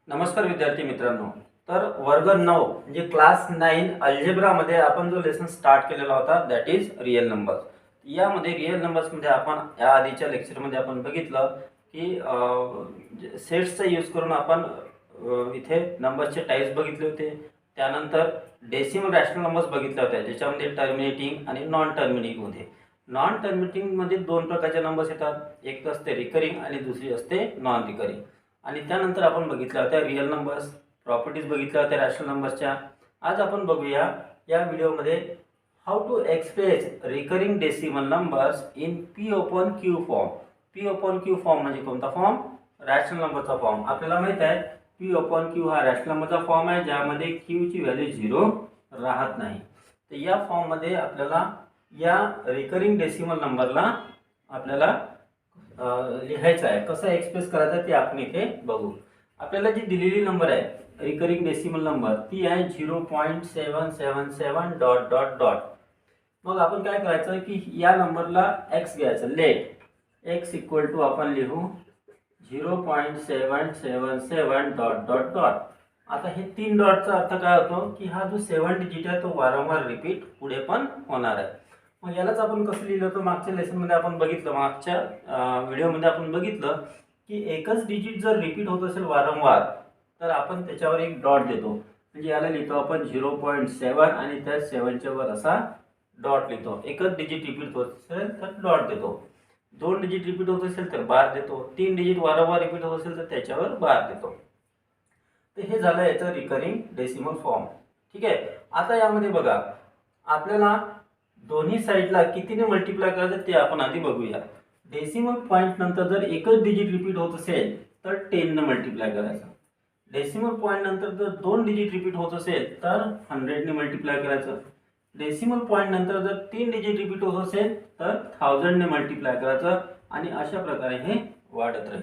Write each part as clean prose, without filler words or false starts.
नमस्कार विद्यार्थी मित्रांनो. तर वर्ग 9 म्हणजे क्लास 9 अल्जेब्रा मध्ये आपण जो लेसन स्टार्ट केलेला होता दॅट इज रिअल नंबर्स. यामध्ये रिअल नंबर्स मध्ये आपण या आधीच्या लेक्चर मध्ये आपण बघितलं की सेट्सचा यूज करून आपण इथे नंबरचे टाइप्स बघितले होते. त्यानंतर डेसिमल रॅशनल नंबर्स बघितले होते ज्याच्यामध्ये टर्मिनेटिंग आणि नॉन टर्मिनेटिंग होते. नॉन टर्मिनेटिंग मध्ये दोन प्रकारचे नंबर्स येतात, एक असते रिकरिंग आणि दुसरी असते नॉन रिकरिंग. आणि त्यानंतर आपण बघितल्या होत्या रिअल नंबर्स, प्रॉपर्टीज बघितल्या होत्या रॅशनल नंबर्सच्या. आज आपण बघूया या व्हिडिओमध्ये how to express recurring decimal numbers in p upon q form. P upon q form म्हणजे कोणता फॉर्म? रॅशनल नंबरचा फॉर्म. आपल्याला माहित आहे पी ओपन क्यू हा रॅशनल नंबरचा फॉर्म आहे ज्यामध्ये क्यू ची व्हॅल्यू 0 राहत नाही. तर या फॉर्म मध्ये आपल्याला या रिकरिंग डेसिमल नंबरला आपल्याला लिहायचं आहे. कसं एक्सप्रेस करायचं ते आपण इथे बघू. आपल्याला जी दिलेली नंबर आहे रिकरिंग डेसिमल नंबर ती आहे 0.777 डॉट डॉट डॉट. मग आपण काय करायचं की या नंबरला x घ्यायचं. लेट x इक्वल टू आपण लिहू 0.777 डॉट डॉट डॉट. आता हे 3 डॉटचा अर्थ काय होतो की हा जो 7 डिजिट आहे तो वारंवार रिपीट पुढे पण होणार आहे. मग यालाच आपण कसं लिहिलं होतं मागच्या लेसनमध्ये आपण बघितलं, मागच्या व्हिडिओमध्ये आपण बघितलं की एकच डिजिट जर रिपीट होत असेल वारंवार तर आपण त्याच्यावर एक डॉट देतो. म्हणजे याला लिहितो आपण 0.7 आणि त्या 7च्या वर असा डॉट लिहितो. एकच डिजिट रिपीट होत असेल तर डॉट देतो, 2 डिजिट रिपीट होत असेल तर बार देतो, 3 डिजिट वारंवार रिपीट होत असेल तर त्याच्यावर बार देतो. तर हे झालं याचं रिकरिंग डेसिमल फॉर्म. ठीक आहे. आता यामध्ये बघा आपल्याला दोन्ही साईडला कितीने मल्टिप्लाय करायचं ते आपण आधी बघूया. डेसिमल पॉईंट नंतर जर एकच डिजिट रिपीट होत असेल तर 10 ने मल्टिप्लाय करायचं. डेसिमल पॉईंट नंतर जर 2 डिजिट रिपीट होत असेल तर 100 ने मल्टिप्लाय करायचं. डेसिमल पॉईंट नंतर जर 3 डिजिट रिपीट होत असेल तर 1000 ने मल्टिप्लाय करायचं आणि अशा प्रकारे हे वाढत राहील.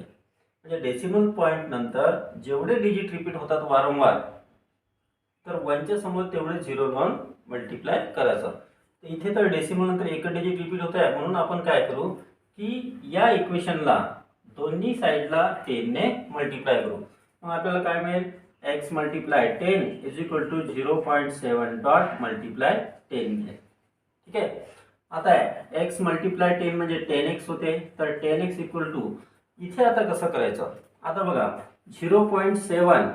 म्हणजे डेसिमल पॉईंट नंतर जेवढे डिजिट रिपीट होतात वारंवार तर 1च्या समोर तेवढे 0 लावून मल्टिप्लाय करायचं. इथे तर डेसिमल नंतर एक डिजिट रिपीट होत आहे म्हणून आपण काय करू की या इक्वेशनला दोन्ही साईडला 10 ने मल्टिप्लाय करू. मग आपल्याला काय मिळेल? x multiply 10 is equal to 0.7 dot multiply 10 मिळेल. ठीक आहे. आता x मल्टिप्लाय 10 म्हणजे 10x होते. तर 10x इक्वल टू इथे आता कसं करायचं? आता बघा 0.7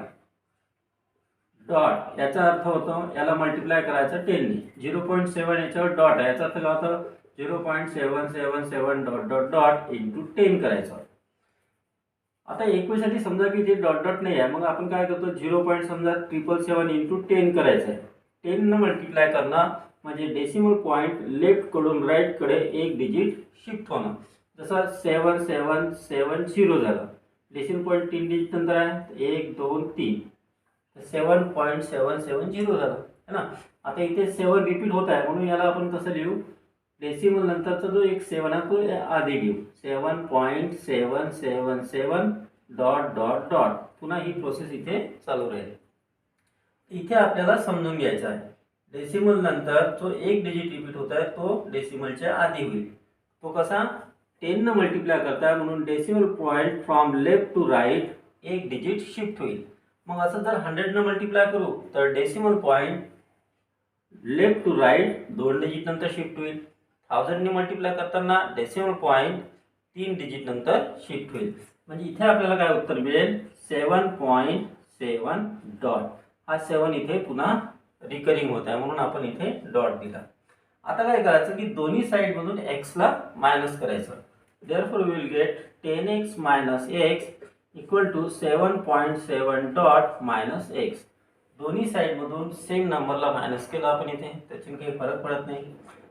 डॉट याचा अर्थ होतो याला मल्टिप्लाय करायचं 10 ने. 0.7 याच्यावर डॉट आहे याचा अर्थ काय होतं 0.777 डॉट डॉट डॉट इंटू 10 करायचं. आता इक्वेशन समजा की इथे डॉट डॉट नाही आहे मग आपण काय करतो 0.777 इंटू 10 करायचं आहे. 10 ने मल्टिप्लाय करणं म्हणजे डेसिमल पॉईंट लेफ्ट कडून राईट कडे एक डिजिट शिफ्ट होणं. जसं 7770 झालं. डेसिमल पॉईंट 3 डिजिट नंतर आहे 1 2 3 7.770 झालं है ना. आता इथे 7 रिपीट होत आहे म्हणून याला आपण कसं लिहू? डेसिमल नंतरचा जो एक 7 आहे तो आधी लिहू 7.777 डॉट डॉट डॉट. पुन्हा ही प्रोसेस इथे चालू राहील. इथे आपल्याला समजून घ्यायचं आहे डेसिमल नंतर जो एक डिजिट रिपीट होत आहे तो डेसिमलच्या आधी होईल. तो कसा? 10 ने मल्टिप्लाय करताय म्हणून decimal point from left to right एक डिजिट शिफ्ट होईल. मग असं जर 100 ने मल्टिप्लाय करू तर decimal point left to right 2 digit नंतर शिफ्ट होईल. 1000 ने मल्टिप्लाय करताना डेसिमल पॉईंट 3 डिजिट नंतर शिफ्ट होईल. म्हणजे इथे आपल्याला काय उत्तर मिळेल? 7.7 डॉट. हा 7 इथे पुन्हा रिकरिंग होत आहे म्हणून आपण इथे डॉट दिला. आता काय करायचं की दोन्ही साइड मधून x ला मायनस करायचं. Therefore we will get 10x minus x equal to 7.7 dot minus x. दोन्ही साइड मधून सेम नंबरला मायनस केलं आपण इथे त्याच्याने काही फरक पडत नाही.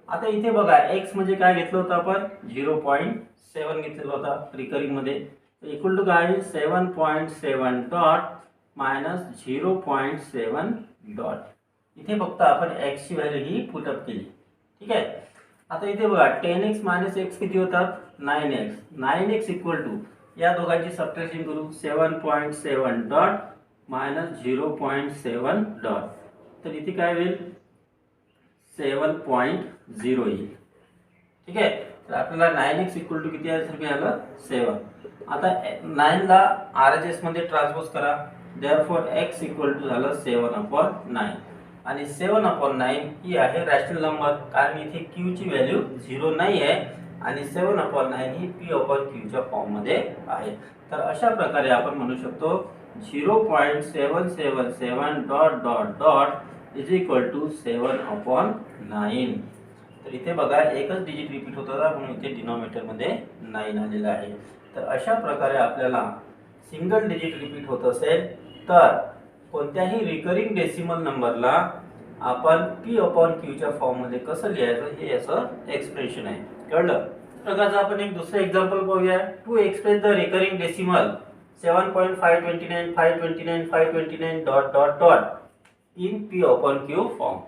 आता इथे बघा x म्हणजे काय घेतलं होतं आपण 0.7 घेतलेला होता रिकरिंग मध्ये. इक्वल टू काय 7.7 डॉट मायनस 0.7 डॉट. इथे फक्त आपण x ची व्हॅल्यू ही पुटअप केली. ठीक आहे. आता इथे बघा 10x मायनस x किती होतात 9x. 9x इक्वल टू या दोघांची सबट्रॅक्शन करू 7.7 डॉट मायनस 0.7 डॉट. तर इथे काय होईल 7.0 येईल. ठीक आहे. तर आपल्याला 9x इक्वल टू किती आहे सर मिळालं 7. आता 9 ला RHS मध्ये ट्रान्सपोज करा देअरफॉर x इक्वल टू झालं 7/9 आणि 7/9 ही आहे रॅशनल नंबर, कारण इथे q ची व्हॅल्यू 0 नाही आहे आणि 7/9 ही p/q च्या फॉर्म मध्ये आहे. तर अशा प्रकारे आपण म्हणू शकतो 0.777 dot dot dot is equal to 7/9. तर इथे बघा एकच डिजिट रिपीट होत होता म्हणून इथे डिनॉमिनेटर मध्ये 9 आलेलं आहे. तर अशा प्रकारे आपल्याला सिंगल डिजिट रिपीट होत असेल तर कोणत्याही रिकरिंग डेसिमल नंबरला आपण p/q च्या फॉर्म मध्ये कसं लिहायचं हे याचं एक्सप्रेशन आहे. कळलं? प्रकारचं आपण एक दुसरं एक्झाम्पल पाहूया. To express the recurring decimal 7.529 dot dot dot in p/q form.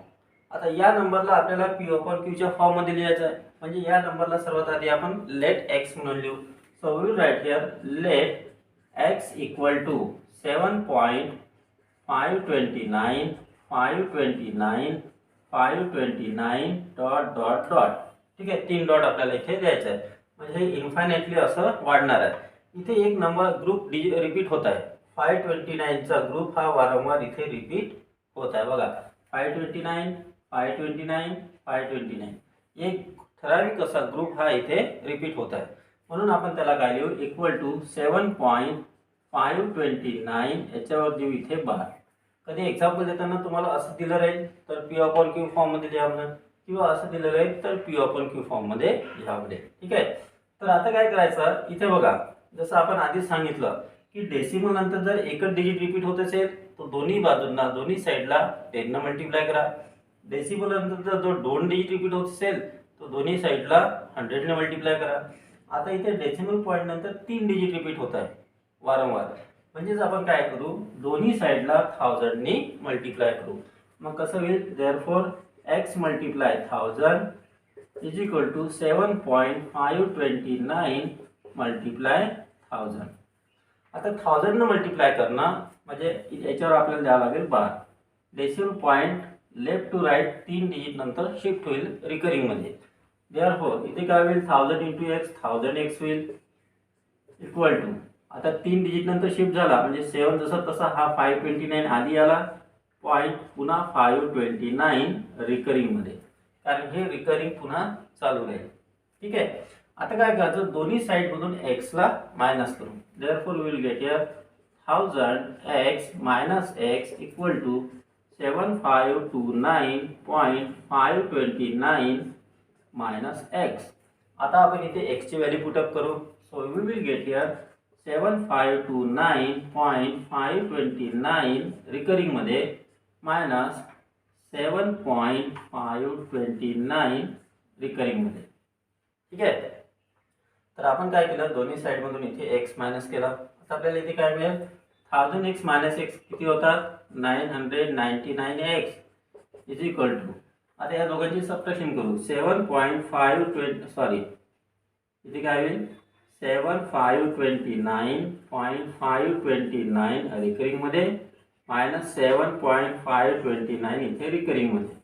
आता या नंबरला आपल्याला p/q च्या फॉर्म मध्ये लिहायचं आहे. म्हणजे या नंबरला सर्वात आधी आपण लेट x म्हणून लिहू. So we will write here let x equal to 7.529 dot dot dot. ठीक आहे, 3 डॉट आपल्याला इथे द्यायचं आहे. म्हणजे हे इन्फायनाइटली असं वाढणार आहे. इथे एक नंबर ग्रुप रिपीट होत आहे. 529 चा ग्रुप हा वारंवार इथे रिपीट होत आहे. बघा 529 529 529 एक ठराविक असा ग्रुप हा इथे रिपीट होत आहे. म्हणून आपण त्याला काय लिहू इक्वल टू 7.529 याच्यावर देऊ इथे 12. कधी एक्झाम्पल देताना तुम्हाला असं दिलं राहील तर p/q फॉर्म मध्ये लिहा म्हणून, किंवा असं दिलं राहील तर p/q फॉर्म मध्ये लिहा म्हणजे. ठीक आहे. तर आता काय करायचं इथे बघा, जसं आपण आधीच सांगितलं की डेसिमल नंतर जर एकच डिजिट रिपीट होत असेल तर दोन्ही बाजूंना दोन्ही साईडला 10 ने मल्टिप्लाय करा. डेसिमल नंतर जर 2 डिजिट रिपीट होत असेल तर दोन्ही साईडला 100 ने मल्टिप्लाय करा. आता इथे डेसिमल पॉईंट नंतर 3 डिजिट रिपीट होत आहे वारंवार, म्हणजेच आपण काय करू दोन्ही साईडला 1000 ने मल्टिप्लाय करू. मग कसं होईल therefore x multiply 1000 is equal to 7.529 multiply 1000. आता 1000 ने मल्टिप्लाय करणं म्हणजे याच्यावर आपल्याला द्यावं लागेल 12. Decimal point left to right 3 digit नंतर शिफ्ट होईल रिकरिंग मध्ये. देअरफॉर इथे काय होईल 1000 × x 1000x होईल इक्वल टू, आता 3 डिजिट नंतर शिफ्ट झाला म्हणजे 7 जसा तसा हा 529 आधी आला पॉईंट पुन्हा 529 रिकरिंग मध्ये, कारण हे रिकरिंग पुन्हा चालू राहील. ठीक आहे. आता काय करायचं दोन्ही साइड मधून x ला मायनस करू. Therefore we will get here 1000x - x equal to 759.529 - x. आता आपण इथे x ची व्हॅल्यू पुट अप करू. So we will get here 759.529 recurring मध्ये मायनस 7.529 रिकरिंग मध्ये. ठीक आहे. तर आपण काय केलं दोन्ही साइड मधून इथे x मायनस केला. आता आपल्याला इथे काय मिळेल 1000x - x किती होतात 999x इज इक्वल टू, आता या दोघांची सबट्रॅक्शन करू 7.520 इथे काय होईल 7.529.529 रिकरिंग मध्ये मायनस 7.529 इथे रिकरिंग मध्ये.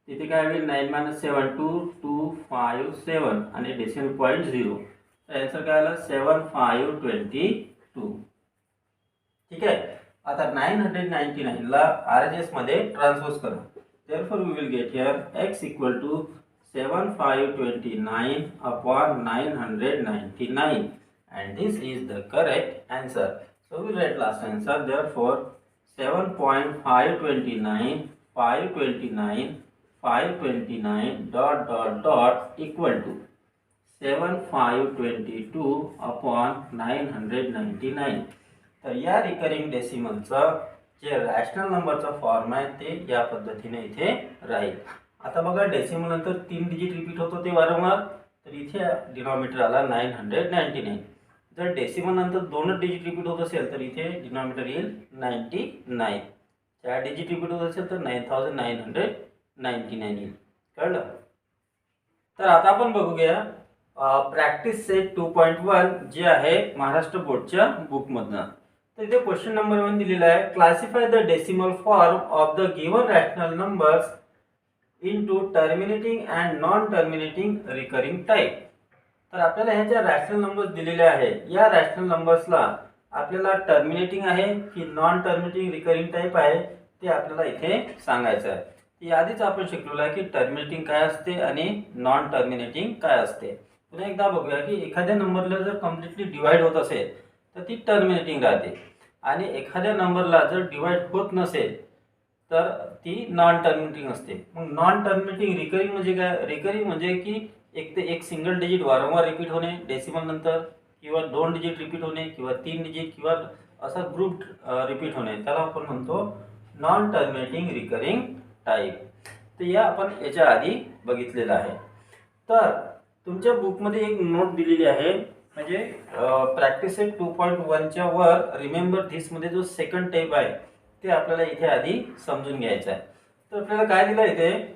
तिथे काय होईल 9 - 7 257 आणि डेसिमल पॉईंट 0. आन्सर काय आला 7522. ठीक आहे. आता 999 ला RHS मध्ये ट्रान्सपोज करा. Therefore we will get here x equal to 7529/999 and this is the correct answer. So we will write last answer. Therefore 7.529 dot dot dot equal to 7522/999. तर या रिकरिंग डेसिमलचा जे रॅशनल नंबरचा फॉर्म आहे ते या पद्धतीने इथे राहील. आता बघा डेसिमल नंतर 3 डिजिट रिपीट होतो ते वारंवार, तर इथे डिनॉमिनेटर आला 999. जर डेसिमल नंतर 2 डिजिट रिपीट होत असेल तर इथे डिनॉमिनेटर येईल 99. 4 डिजिट रिपीट होत असेल तर 9999 येईल. कळलं? तर आता आपण बघूया प्रॅक्टिस सेट 2.1 जे आहे महाराष्ट्र बोर्डच्या बुक मधनं. तर इथे क्वेश्चन नंबर 1 दिलेला आहे classify the decimal form of the given rational numbers into terminating and non terminating recurring type. तर आपल्याला ह्या ज्या रॅशनल नंबर्स दिलेले आहे या रॅशनल नंबर्सला आपल्याला टर्मिनेटिंग आहे की नॉन टर्मिनेटिंग रिकरिंग टाईप आहे ते आपल्याला इथे सांगायचं आहे. याआधीच आपण शिकलेलो आहे की टर्मिनेटिंग काय असते आणि नॉन टर्मिनेटिंग काय असते. पुन्हा एकदा बघूया की एखाद्या नंबरला जर कम्प्लिटली डिवाइड होत असेल तर ती टर्मिनेटिंग राहते आणि एखाद्या नंबरला जर डिवाइड होत नसेल तर ती नॉन टर्मिनेटिंग असते. मग नॉन टर्मिनेटिंग रिकरिंग म्हणजे काय? रिकरिंग म्हणजे की एक ते एक सिंगल डिजिट वारंवार रिपीट होणे डेसिमल नंतर, किंवा 2 डिजिट रिपीट होणे, किंवा 3 डिजिट, किंवा असा ग्रुप रिपीट होणे, त्याला आपण म्हणतो नॉन टर्मिनेटिंग रिकरिंग टाईप. तर या आपण याच्या आधी बघितलेलं आहे. तर तुमच्या बुकमध्ये एक नोट दिलेली आहे, म्हणजे प्रॅक्टिस सेट 2.1च्या वर रिमेंबर धिस मध्ये जो सेकंड टाईप आहे ते आपल्याला इथे आधी समजून घ्यायचं आहे. तर आपल्याला काय दिलं इथे,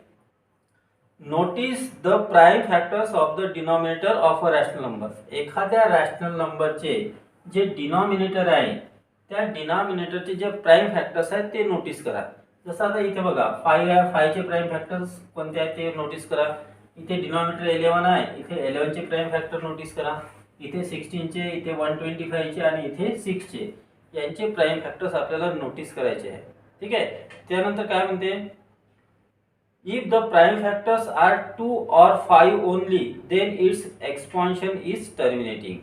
notice the prime factors of the denominator of a rational number. एखाद्या रॅशनल नंबरचे जे डिनॉमिनेटर आहे त्या डिनॉमिनेटरचे जे प्राइम फॅक्टर्स आहेत ते नोटीस करा. जसं आता इथे बघा 5 आहे, 5 चे प्राइम फॅक्टर्स कोणते आहेत ते नोटीस करा. इथे डिनॉमिनेटर 11 आहे, इथे 11 चे प्राइम फॅक्टर नोटीस करा. इथे 16 चे, इथे 125 चे आणि इथे 6 चे, यांचे प्राइम फॅक्टर्स आपल्याला नोटीस करायचे आहे. ठीक आहे. त्यानंतर काय म्हणते, if the prime factors are 2 or 5 only then its expansion is terminating.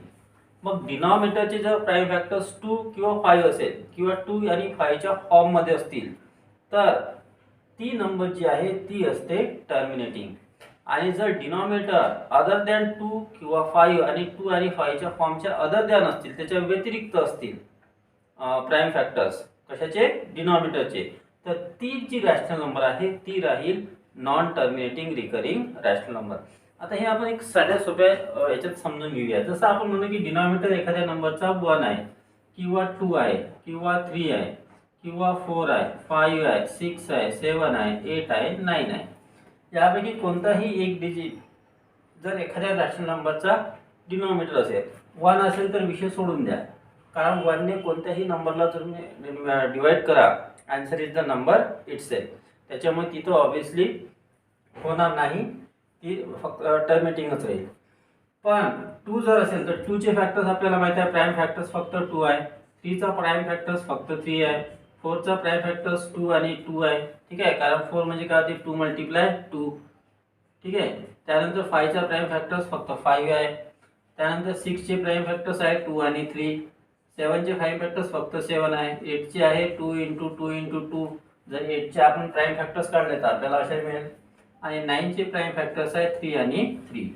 मग डिनॉमिनेटरचे जर प्राइम फॅक्टर्स 2 किंवा 5 असेल किंवा 2 आणि 5 च्या फॉर्म मध्ये असतील तर ती नंबर जी आहे ती असते टर्मिनेटिंग. आणि जर डिनॉमिनेटर अदर दॅन 2 किंवा 5 आणि 2 आणि 5 च्या फॉर्मच्या अदर दॅन असतील, त्याच्या व्यतिरिक्त असतील प्राइम फॅक्टर्स कशाचे, डिनॉमिनेटरचे, तर ती जी रॅशनल नंबर आहे ती राहील non terminating recurring rational number. आता हे आपण एक साध्या सोप्या याच्यात समजून घेऊया. जसं आपण म्हणू की डिनॉमिनेटर एखाद्या नंबरचा 1 आहे किंवा 2 आहे किंवा 3 आहे किंवा 4 आहे, 5 आहे, 6 आहे, 7 आहे, 8 आहे, 9 आहे. यापैकी कोणताही एक डिजिट जर एखाद्या रॅशनल नंबरचा डिनॉमिनेटर असेल, 1 असेल तर विषय सोडून द्या, कारण 1 ने कोणत्याही नंबरला तुम्ही डिवाइड करा, answer is the number itself. त्याच्यामुळे तिथं ऑब्विसली होणार नाही, ती फक्त टर्मिनेटिंगच राहील. पण 2 जर असेल तर 2 चे फॅक्टर्स आपल्याला माहिती आहे, प्राइम फॅक्टर्स फक्त 2 आहे. 3 चा प्राइम फॅक्टर्स फक्त 3 आहे. 4 चा प्राइम फॅक्टर्स 2 आणि 2 आहे. ठीक आहे, कारण 4 म्हणजे काय होते, 2 मल्टिप्लाय 2. ठीक आहे. त्यानंतर 5 चा प्राइम फॅक्टर्स फक्त 5 आहे. त्यानंतर 6 चे प्राइम फॅक्टर्स आहे 2 आणि 3. 7 चे प्राइम फॅक्टर्स फक्त 7 आहे. 8 चे आहे 2 × 2 × 2. जर 8 चे आपण प्राइम फॅक्टर्स काढले तर आपल्याला असे मिळेल. आणि 9 चे प्राइम फॅक्टर्स आहे 3 आणि 3.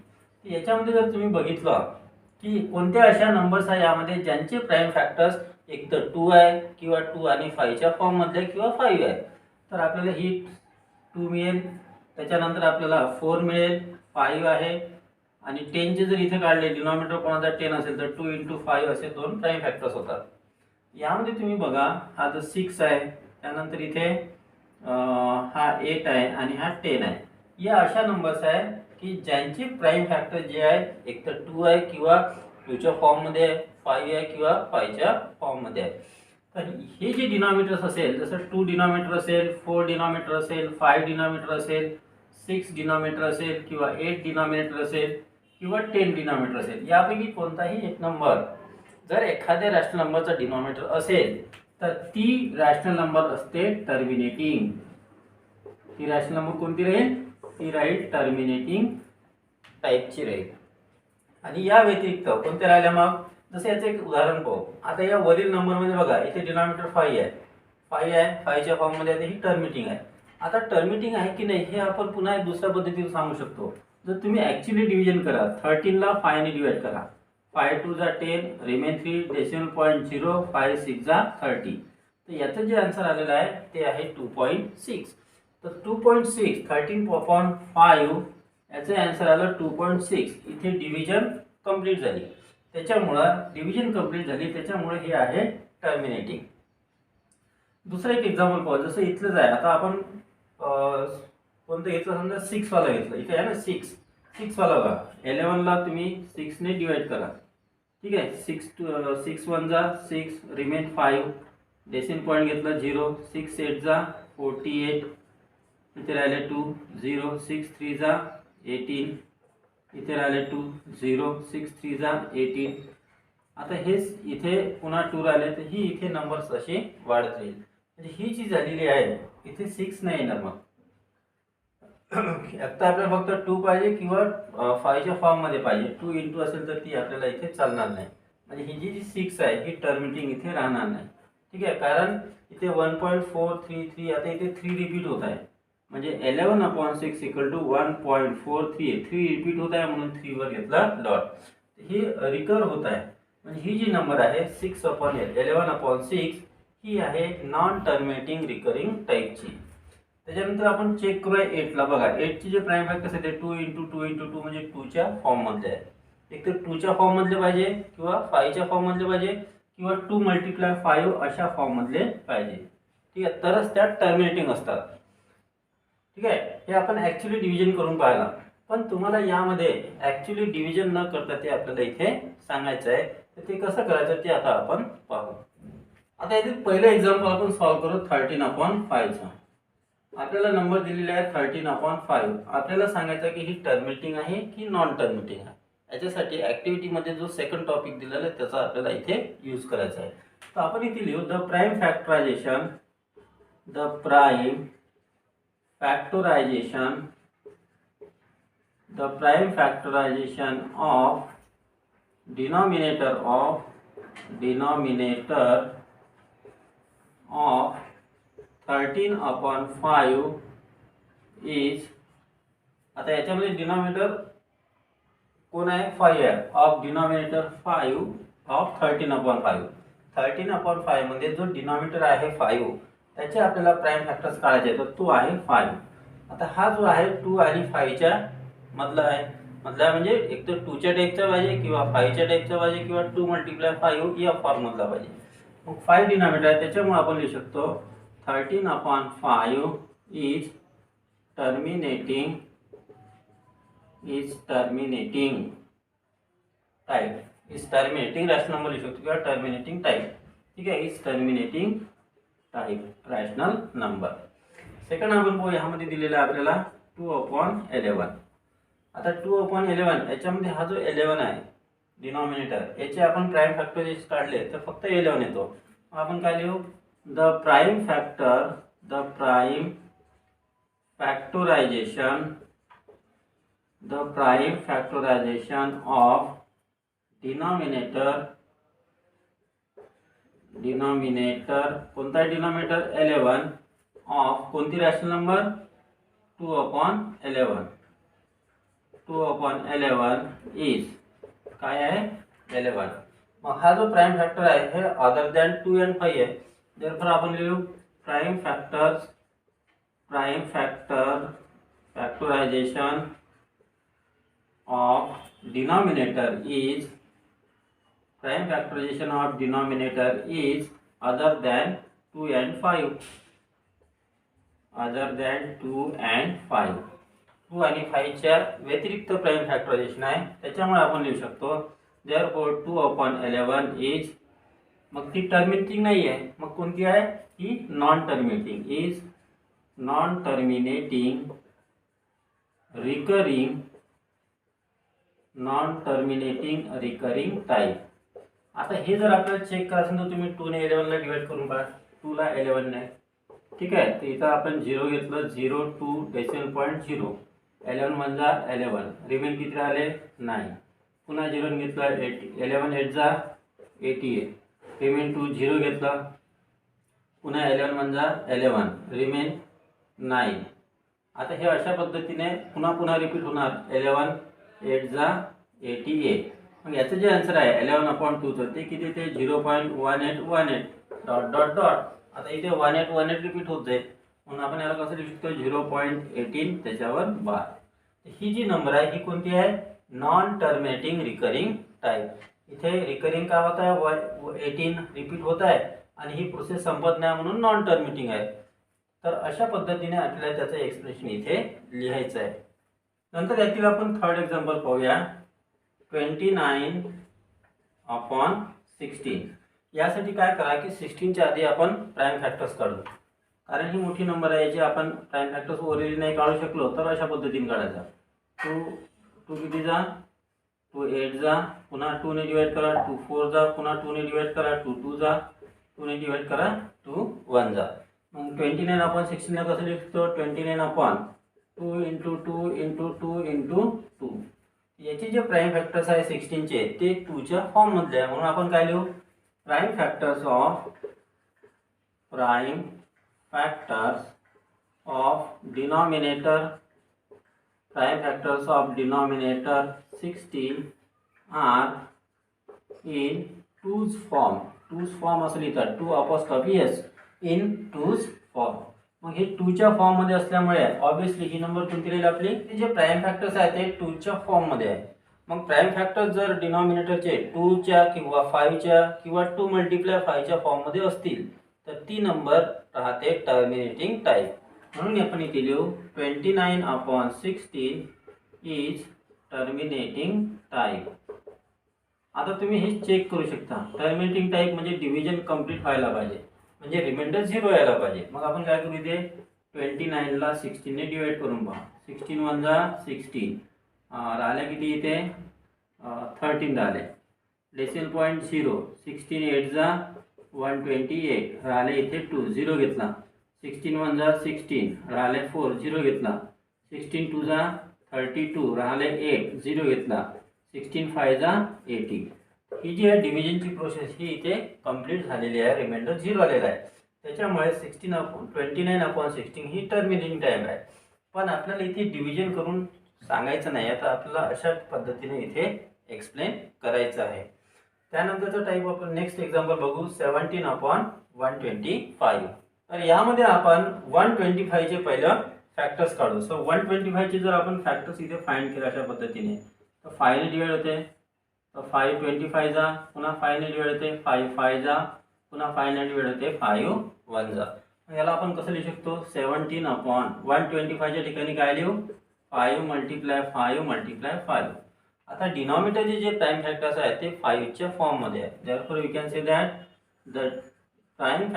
याच्यामध्ये जर तुम्ही बघितलं की कोणत्या अशा नंबर्स आहे यामध्ये ज्यांचे प्राइम फॅक्टर्स एक तर 2 आहे किंवा 2 आणि 5 च्या फॉर्म मध्ये किंवा 5 आहे, तर आपल्याला ही 2 मिळेल. त्याच्यानंतर आपल्याला 4 मिळेल, 5 आहे, आणि 10 चे जर इथे काढले, डिनॉमिनेटर कोणाचा 10 असेल तर 2 × 5 असे दोन प्राइम फॅक्टर्स होतात. यामध्ये तुम्ही बघा हा जो 6 आहे, त्यानंतर इथे हा 8 आहे आणि हा 10 आहे. या अशा नंबर्स आहे की ज्यांचे प्राइम फॅक्टर जे आहे एक तर 2 आहे किंवा 2 च्या फॉर्म मध्ये आहे, 5 आहे किंवा 5 च्या फॉर्म मध्ये आहे. तर हे जे डिनॉमिनेटर्स असेल, जसं 2 डिनॉमिनेटर असेल, 4 डिनॉमिनेटर असेल, 5 डिनॉमिनेटर असेल, 6 डिनॉमिनेटर असेल किंवा 8 डिनॉमिनेटर असेल किंवा 10 डिनॉमिनेटर असेल, यापैकी कोणताही एक नंबर जर एखाद्या रॅशनल नंबरचा डिनॉमिनेटर असेल तर ती रॅशनल नंबर असते टर्मिनेटिंग. ती रॅशनल नंबर कोणती राहील? ती राहील टर्मिनेटिंग टाईपची राहील. आणि या व्यतिरिक्त कोणत्या राहिल्या मग? जसं याचं एक उदाहरण पाहू. आता या वरील नंबरमध्ये बघा, इथे डिनॉमिनेटर 5 आहे, 5 आहे, 5 च्या फॉर्म मध्ये ही टर्मिनेटिंग आहे. आता टर्मिनेटिंग आहे की नाही हे आपण पुन्हा एक दुसऱ्या पद्धतीने सांगू शकतो. जर तुम्ही ऍक्च्युअली डिव्हिजन करा, 13 ला 5 ने डिवाइड करा, 5 2 जा 10, रिमेन 3, डेसिमल पॉईंट 0, 5 6 जा 30. तर याचं जे आन्सर आलेलं आहे ते आहे 2.6. तर 2.6 13/5 याचं आन्सर आलं 2.6. इथे डिव्हिजन कंप्लीट झाली, त्याच्यामुळं डिव्हिजन कंप्लीट झाली, त्याच्यामुळे हे आहे टर्मिनेटिंग. दुसरं एक एक्झाम्पल पाहू. जसं इथलंच आहे, आता आपण कोणतं घेतलं, समजा 6 वाला घेतलं. इथे आहे ना 6 वाला बघा, 11 ला तुम्ही 6 ने डिवाइड करा. ठीक आहे, 6 1 जा 6, रिमेन 5, डेसिमल पॉईंट घेतला 0, 6 8 जा 48, इथे राहिले 2, 0, 6 3 जा 18, इथे राहिले 2, 0, 6 3 जा 18, आता हेच इथे पुन्हा 2 आले तर ही इथे नंबर्स असे वाढत राहील. म्हणजे ही जी झालेली आहे इथे 6 नाही येणार. मग आता आपल्याला फक्त 2 पाहिजे किंवा 5 च्या फॉर्म मध्ये पाहिजे. 2 इंटू असेल तर ती आपल्याला इथे चालणार नाही. म्हणजे ही जी 6 आहे ही टर्मिनेटिंग इथे राहणार नाही. ठीक आहे, कारण इथे 1.433 आता इथे 3 रिपीट होत आहे. म्हणजे 11/6 इक्वल टू 1.43 3 रिपीट होत आहे म्हणून 3 वर घेतला डॉट. ही रिकर होत आहे. म्हणजे ही जी नंबर आहे 11/6 ही आहे नॉन टर्मिनेटिंग रिकरिंग टाईपची. त्याच्यानंतर आपण चेक करूया 8 ला. बघा 8 चे जे प्राइम फॅक्टर कसे ते 2 इंटू 2 इंटू 2 म्हणजे 2 च्या फॉर्म मधले आहे. एक तर 2 च्या फॉर्म मधले पाहिजे किंवा 5 च्या फॉर्म मधले पाहिजे किंवा 2 मल्टिप्लाय 5 अशा फॉर्म मधले पाहिजे. ठीक आहे, तरच त्या टर्मिनेटिंग असतात. ठीक आहे, हे आपण ऍक्च्युअली डिव्हिजन करून पाहिला. पण तुम्हाला यामध्ये ऍक्च्युअली डिव्हिजन न करता ते आपल्याला इथे सांगायचं आहे. तर ते कसं करायचं ते आता आपण पाहू. आता इथे पहिलं एक्झाम्पल आपण सॉल्व्ह करू 13/5 चा. आपल्याला नंबर दिलेला आहे 13/5. आपल्याला सांगायचं की ही टर्मिनेटिंग आहे की नॉन टर्मिनेटिंग आहे. याच्यासाठी ऍक्टिव्हिटी मध्ये जो सेकंड टॉपिक दिलेला आहे त्याचा आपल्याला इथे यूज करायचा आहे. तर आपण इथे लिहू the prime factorisation of denominator of 13/5 is. आता याच्यामध्ये डिनॉमिनेटर कोण आहे 5 आहे. Of denominator 5 of 13/5. 13/5 मध्ये जो डिनॉमिनेटर आहे 5 त्याचे आपल्याला प्राइम फॅक्टर्स काढायचे तर तो आहे 5. आता हा जो आहे 2 आणि 5 च्या मधला आहे. मधला म्हणजे एक तर 2 च्या टाईपचा पाहिजे किंवा 5 च्या टाईपचा पाहिजे किंवा 2 मल्टिप्लाय 5 या फॉर्म मधला पाहिजे. मग 5 डिनॉमिनेटर आहे त्याच्यामुळे आपण लिहू शकतो 13/5 is terminating type. Is terminating rational number लिहू शकतो किंवा टर्मिनेटिंग टाइप. ठीक आहे, is terminating type rational number. Second आपण पाहू. यामध्ये दिलेला आहे आपल्याला 2/11. आता 2/11 याच्यामध्ये हा जो 11 आहे डिनॉमिनेटर याचे आपण प्राइम फॅक्टर काढले तर फक्त 11 येतो. आपण काय लिहू the prime factorisation of denominator कोणता डिनॉमिनेटर 11 ऑफ कोणती रॅशनल नंबर 2/11 इज काय आहे 11. मग हा जो प्राइम फॅक्टर आहे हे अदर दॅन 2 and 5 आहे. देयरफॉर आपण लिहू prime factorisation of denominator is other than 2 and 5. 2 आणि 5 च्या व्यतिरिक्त प्राइम फॅक्टरायझेशन आहे त्याच्यामुळे आपण लिहू शकतो देयरफॉर 2/11 इज. मग ती टर्मिनेटिंग नाही आहे मग कोणती आहे ही non terminating. Is non terminating recurring type. आता हे जर आपल्याला चेक करायचं तर तुम्ही 2 ने 11 ला डिवाइड करून पहा. 2 ला 11 ने. ठीक आहे, तर इथं आपण 0 घेतलं 0 2 डेसिमल पॉईंट 0. 11 म्हणजे 11 रिमेन किती राहिले 9. पुन्हा 0 घेतला 11 8 जा 88 रिमेन 2 0 घेतला पुन्हा 11 म्हणजे 11 रिमेन 9. आता हे अशा पद्धतीने पुन्हा पुन्हा रिपीट होणार 11 8 जा 88. मग याचं जे आन्सर आहे 11/2 ते किती ते 0.1818 डॉट डॉट डॉट. आता इथे 1818 रिपीट होत जाईल म्हणून आपण याला कसं लिहू शकतो 0.18 त्याच्यावर बार. ही जी नंबर आहे ही कोणती आहे नॉन टर्मिनेटिंग रिकरिंग टाइप. इथे रिकरिंग का होत आहे 18 रिपीट होत आहे आणि ही प्रोसेस संपत नाही म्हणून नॉन टर्मिनेटिंग आहे. तर अशा पद्धतीने आपल्याला त्याचं एक्सप्रेशन इथे लिहायचं आहे. नंतर यातील आपण थर्ड एक्झाम्पल पाहूया 29/16. यासाठी काय करा की 16 च्या आधी आपण प्राइम फॅक्टर्स काढू. कारण ही मोठी नंबर आहे याची आपण प्राइम फॅक्टर्स ओरिजिन नाही काढू शकलो तर अशा पद्धतीने काढायचा. 2 किती जा 2 8 जा, पुन्हा 2 ने डिवाइड करा, 2 4 जा, पुन्हा 2 ने डिवाइड करा, 2 2 जा, 2 ने डिवाइड करा, 2 1 जा. मग 29 अपॉन 16 ला कसं लिखतो? 29 अपॉन 2 इंटू 2 इंटू 2 इंटू 2. याचे जे प्राईम फॅक्टर्स आहे 16 चे ते 2 च्या फॉर्म मधले आहे, म्हणून आपण काय लिहू? Prime factors of denominator (16) are in 2's form. 2's form असं लिहितात, 2 apostrophe s in 2's form. मग हे 2 च्या फॉर्म मध्ये असल्यामुळे ऑब्विसली ही नंबर कोणती राहील आपली? जे प्राईम फॅक्टर्स आहेत ते 2 च्या फॉर्म मध्ये आहे. मग प्राईम फॅक्टर्स जर डिनॉमिनेटरचे 2 च्या किंवा 5 च्या किंवा 2 मल्टिप्लाय 5 च्या फॉर्म मध्ये असतील तर ती नंबर राहते टर्मिनेटिंग टाईप. म्हणून आपण इथे लिहू 29 अपॉन 16 इज टर्मिनेटिंग टाईप. आता तुम्ही हे चेक करू शकता, टर्मिनेटिंग टाईप म्हणजे डिव्हिजन कंप्लीट व्हायला पाहिजे, म्हणजे रिमाइंडर 0 यायला पाहिजे. मग आपण काय करू? इथे 29 ला 16 ने डिवाइड करून पहा. 16 1 जा 16, राहिले किती? इथे 13 राहिले. Decimal point 0. 16 8 जा 128, राहिले इथे 2 0 घेतला. 16 1 जा 16, राहिले 4 0 घेतला. 16 2 जा 32, राहिले 8 0 घेतला. 16 5 जा 80. ही जी आहे डिव्हिजनची प्रोसेस ही इथे कंप्लीट झालेली आहे, रिमाइंडर 0 आलेला आहे. त्याच्यामुळे 29 अपॉन 16 ही टर्मिनेटिंग टाईम आहे. पण आपल्याला इथे डिव्हिजन करून सांगायचं नाही, आता आपल्याला अशा पद्धतीने इथे एक्सप्लेन करायचं आहे. त्यानंतरचा टाईप आपण नेक्स्ट एक्झाम्पल बघू, 17 अपॉन 125. तर यामध्ये आपण 125 चे पहिलं फॅक्टर्स काढू. सो 125 चे जर आपण फॅक्टर्स इथे फाइंड केले अशा पद्धतीने तर 5 ने डिवाइड होते, तर 5 25 जा, पुन्हा 5 ने डिवाइड होते, 5 5 जा, पुन्हा 5 ने डिवाइड होते, 5 1 जा. याला आपण कसं लिहू शकतो? 17 अपॉन 125 च्या ठिकाणी काय लिहू? 5 मल्टिप्लाय 5 मल्टिप्लाय 5. आता डिनॉमिनेटरचे जे प्राईम फॅक्टर्स आहेत ते 5 च्या फॉर्म मध्ये आहे. Therefore we can say that the prime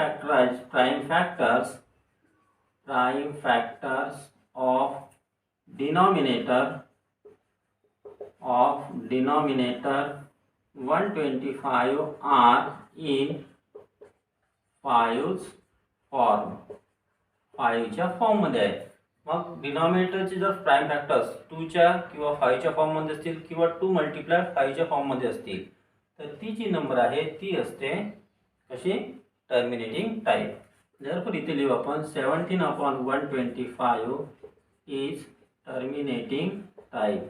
factors of denominator 125 are in 5's form. 5 च्या फॉर्म मध्ये आहे. मग डिनॉमिनेटरचे जर प्राईम फॅक्टर्स 2 च्या किंवा 5 च्या फॉर्म मध्ये असतील किंवा 2 मल्टिप्लाय 5 च्या फॉर्म मध्ये असतील तर ती जी नंबर आहे ती असते कशी? Terminating type. देअरफॉर इथे लिहू आपण 17 अपॉन 125 इज टर्मिनेटिंग टाईप.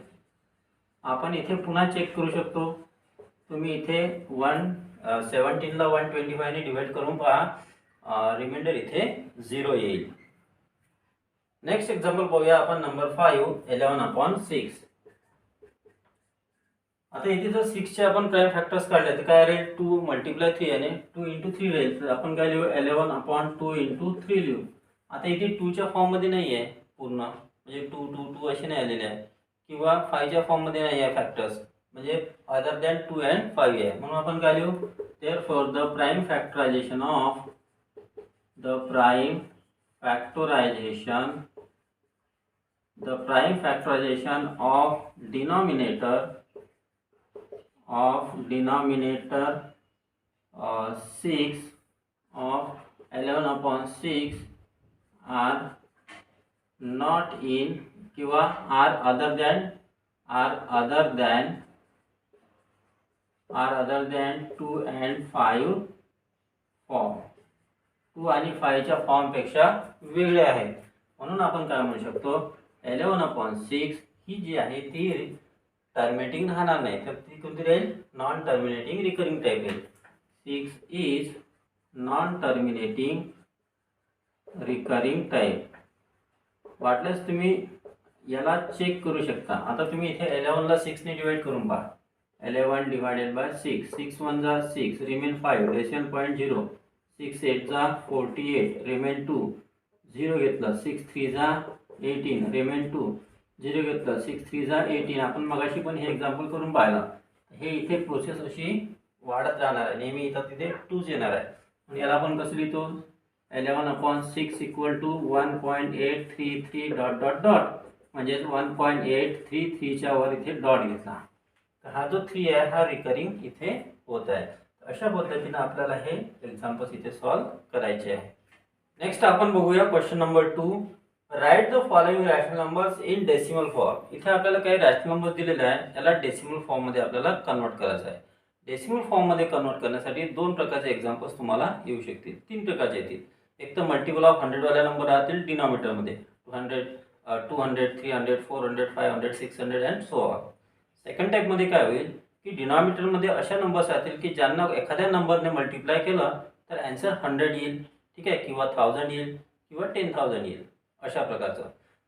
आपण इथे पुन्हा चेक करू शकतो. तुम्ही इथे 17 ला 125 ने डिवाइड करून पहा, रिमाइंडर इथे 0 येईल. नेक्स्ट एक्झाम्पल बघूया आपण नंबर 5, 11 अपॉन 6. आता इथे जर 6 चे आपण प्राईम फॅक्टर्स काढले तर काय राहील? 2 मल्टिप्लाय 3 आणि 2 इंटू 3 राहील. तर आपण काय लिहू? 11 अपॉन 2 इंटू 3 लिहू. आता इथे 2 च्या फॉर्म मध्ये नाही आहे पूर्ण, म्हणजे 2 2 2 असे नाही आलेले आहे, किंवा 5 च्या फॉर्म मध्ये नाही आहे फॅक्टर्स, म्हणजे अदर दॅन 2 अँड 5 आहे. म्हणून आपण काय लिहू? Therefore the prime factorisation of denominator 6 of 11 upon 6 are not in किंवा are other than 2 and 5 form. 2 आणि 5 च्या फॉर्म पेक्षा वेगळे आहेत. म्हणून आपण काय म्हणू शकतो? 11 अपॉन 6 ही जी आहे ती टर्मिनेटिंग राहणार नाही, तर ती कोणती राहील? नॉन टर्मिनेटिंग रिकरिंग टाईप आहे. 6 is non terminating recurring type. वाटल्यास तुम्ही याला चेक करू शकता. आता तुम्ही इथे 11 ला 6 ने डिवाइड करून पहा. 11 डिवाइडेड बाय 6, 6 1 जा 6, रिमेन 5, डेसिमल पॉईंट 0. 6 8 जा 48, रिमेन 2, 0 घेतला. 6 3 जा 18, रिमेन 2, 0 घेतला. 6 3 जा 18. आपण मगाशी पण हे एक्झाम्पल करून पाहिला. हे इथे प्रोसेस अशी वाढत राहणार आहे, नेहमी इथं तिथे 2 येणार आहे. म्हणून याला आपण कसं लिहितो? 11 upon 6 equal to 1.833 dot dot dot, म्हणजे 1.833 च्या वर इथे डॉट घेतला. तर हा जो 3 आहे हा रिकरिंग इथे होत आहे. अशा पद्धतीने आपल्याला हे एक्झाम्पल्स इथे सॉल्व्ह करायचे आहे. नेक्स्ट आपण बघूया question number 2. Write the following rational numbers in decimal form. इथे आपल्याला काही रॅशनल नंबर्स दिलेले आहे, याला डेसिमल फॉर्म मध्ये आपल्याला कन्वर्ट करायचं आहे. डेसिमल फॉर्म मध्ये कन्वर्ट करण्यासाठी दोन प्रकारचे एक्झाम्पल्स तुम्हाला येऊ शकतील, तीन प्रकारचे येतील. एक तर मल्टिपल ऑफ 100 वाले नंबर राहतील डिनॉमिनेटर मध्ये, 200, 300, 400, 500, 600 and so on. Second type मध्ये काय होईल की डिनॉमिनेटर मध्ये अशा नंबर्स राहतील की ज्यांना एखाद्या नंबरने मल्टिप्लाय केलं तर आन्सर 100 येईल, ठीक आहे, किंवा 1000 येईल किंवा 10,000 येईल, अशा प्रकारचं.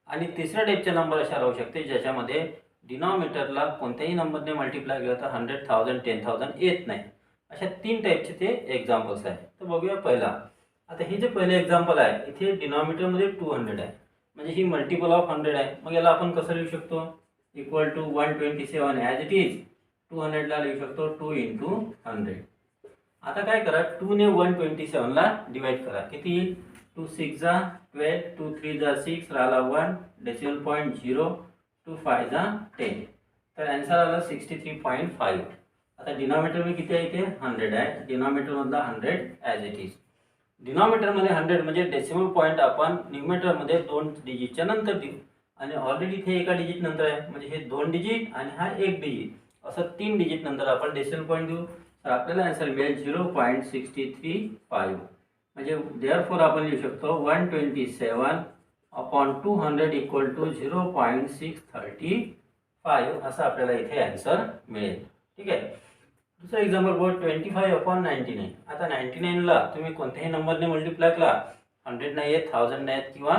आणि तिसऱ्या टाईपचे नंबर अशा राहू शकते ज्याच्यामध्ये डिनॉमिनेटरला कोणत्याही नंबरने मल्टिप्लाय केलं तर 100, 1000, 10,000 येत नाही. अशा तीन टाईपचे ते एक्झाम्पल्स आहे. तर बघूया पहिला. आता हे जे पहिले एक्झाम्पल आहे इथे डिनॉमिनेटरमध्ये 200 आहे, म्हणजे ही मल्टिपल ऑफ 100 आहे. मग याला आपण कसं लिहू शकतो? Equal to 127 as it is 200 ला लिहू शकतो 2 × 100. आता काय करा, 2 ने 127 ला डिवाइड करा. किती येईल? 2 6 जा 12, 2 3 जा 6, राहिला 1, डेसिमल पॉईंट 0, 2 5 जा 10. तर आन्सर आला 63.5. आता डिनॉमिनेटर मध्ये किती आहे? इथे 100 आहे. डिनॉमिनेटर मधला 100 ॲज इट इज. डिनॉमिनेटर मध्ये 100 म्हणजे डेसिमल पॉईंट आपण न्यूमरेटर मध्ये 2 डिजिटच्या नंतर देऊ, आणि ऑलरेडी इथे एका डिजिट नंतर आहे, म्हणजे हे 2 डिजिट आणि हा 1 डिजिट, असं 3 डिजिट नंतर आपण डेसिमल पॉईंट देऊ. तर आपल्याला आन्सर मिळेल 0.635. म्हणजे देअरफॉर आपण लिहू शकतो 127/200 इक्वल टू 0.635 असं आपल्याला इथे आन्सर मिळेल. ठीक आहे. दुसरा एक्झाम्पल बघ, 25/99. आता 99 ला तुम्ही कोणत्याही नंबरने मल्टिप्लाय करा, 100 नाही आहेत, 1000 नाही आहेत किंवा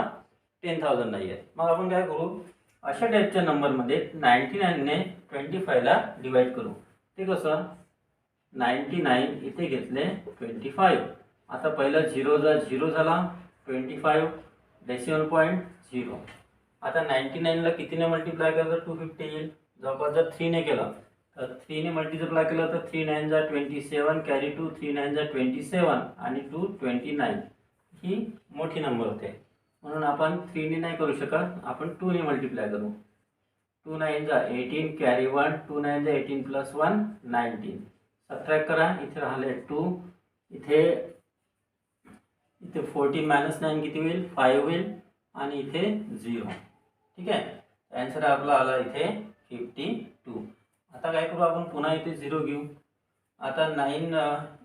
10,000 नाही आहेत. मग आपण काय करू, अशा टाईपच्या नंबरमध्ये 99 ने 25 ला डिवाइड करू. ते कसं, 99 इथे घेतले 25. आता पहिला 0 जा 0 झाला, 25 डेसिमल पॉईंट 0. आता 99 ला कितीने मल्टिप्लाय केलं तर 250 येईल. जवळपास जर 3 ने केलं तर 3 ने मल्टिप्लाय केलं तर 3 9 जा 27, कॅरी 2, 3 9 जा 27 आणि 2 29. ही मोठी नंबर होते, म्हणून आपण 3 ने नाही करू शकत, आपण 2 ने मल्टिप्लाय करू. 2 9 जा 18, कॅरी 1, 2 9 जा 18 प्लस 1 19. सबट्रॅक्ट करा, इथे राहिले 2, इथे 14 मायनस 9 किती होईल? 5 होईल, आणि इथे 0. ठीक आहे. आन्सर आपला आला इथे 52. आता काय करू आपण, पुन्हा इथे 0 घेऊ. आता 9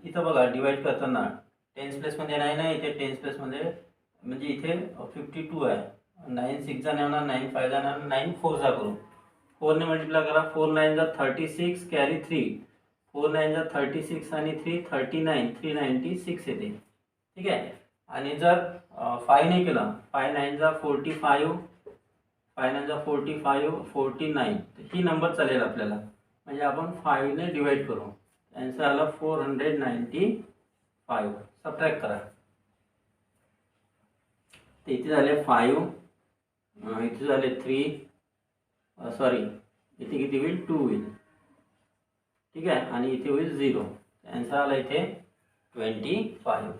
इथं बघा डिवाइड करताना टेन्स प्लेसमध्ये 9 आहे, इथे टेन्स प्लेसमध्ये, म्हणजे इथे 52 आहे. 9 6 जा येणार, 9 5 जा येणार, 9 4 जा करू. 4 ने मल्टिप्लाय करा, 4 9 जा 36, कॅरी 3, 4 9 जा 36 आणि 3 39, 396 येते. ठीक आहे. आणि जर 5 ने केला, 5 9 जा 45, 5 9 जा 45, 49, तर ही नंबर चालेल आपल्याला, म्हणजे आपण 5 ने डिवाइड करू. आन्सर आला 495. सबट्रॅक्ट करा. तर इथे झाले 5, इथे झाले 3, सॉरी इथे किती होईल? 2 होईल. ठीक आहे. आणि इथे होईल 0. आन्सर आला इथे 25.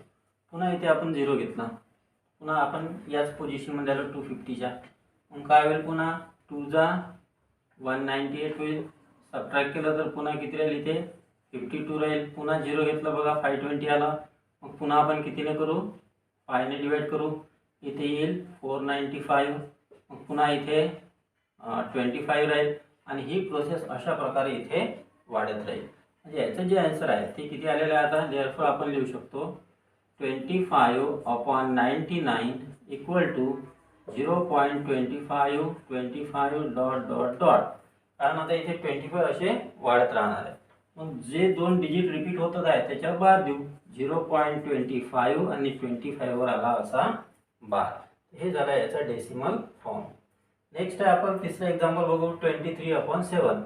पुन्हा इथे आपण 0 घेतला, पुन्हा आपण याच पोझिशनमध्ये आलो 250च्या. मग काय होईल? पुन्हा 2 जा 198 होईल. सबट्रॅक्ट केलं तर पुन्हा किती राहील? इथे 52 राहील. पुन्हा 0 घेतलं बघा, 520 आला. मग पुन्हा आपण कितीने करू? 5 ने डिवाइड करू. इथे येईल 495. मग पुन्हा इथे 25 राहील, आणि ही प्रोसेस अशा प्रकारे इथे वाढत राहील. म्हणजे याचं जे आन्सर आहे ते किती आलेलं आहे? आता देअरफॉर आपण लिहू शकतो 25/99 equal to 0.25 25 dot dot dot. कारण आता इथे 25 असे वाढत राहणार आहे. मग जे 2 डिजिट रिपीट होतात आहे त्याच्यावर बार देऊ. 0.25 आणि 25 वर आला असा बार. हे झालं याचा डेसिमल फॉर्म. नेक्स्ट आहे आपण तिसरा एक्झाम्पल बघू, 23/7.